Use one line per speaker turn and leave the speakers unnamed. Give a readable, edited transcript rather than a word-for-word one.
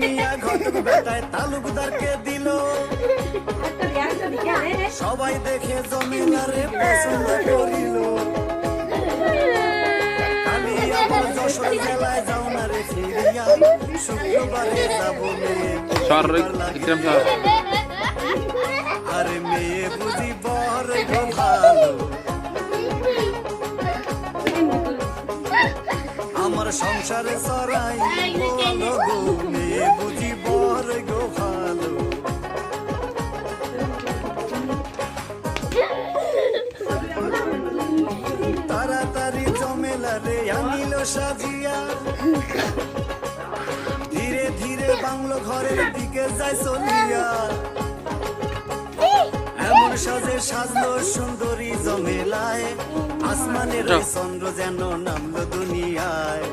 মিয়া ঘটক বেটায় তালুকদারকে দিল সবাই দেখে জমিনারে পছন্দ করিল আমি আবার যশোর জেলায় যাও না রে ফিরিয়া শুক্রবারে যাবো আরে মেয়ে বুঝি বর গো ভালো আমার সংসারে সরাই বলো গো মেয়ে বুঝি বর গো ভালো তাড়াতাড়ি জমেলা রে আনিল সাজিয়া ধীরে ধীরে বাংলো ঘরের দিকে যায় চলিয়া এমন সাজে সাজলো সুন্দরী জমেলায় আসমানের চন্দ্র যেন নামলো দুনিয়ায়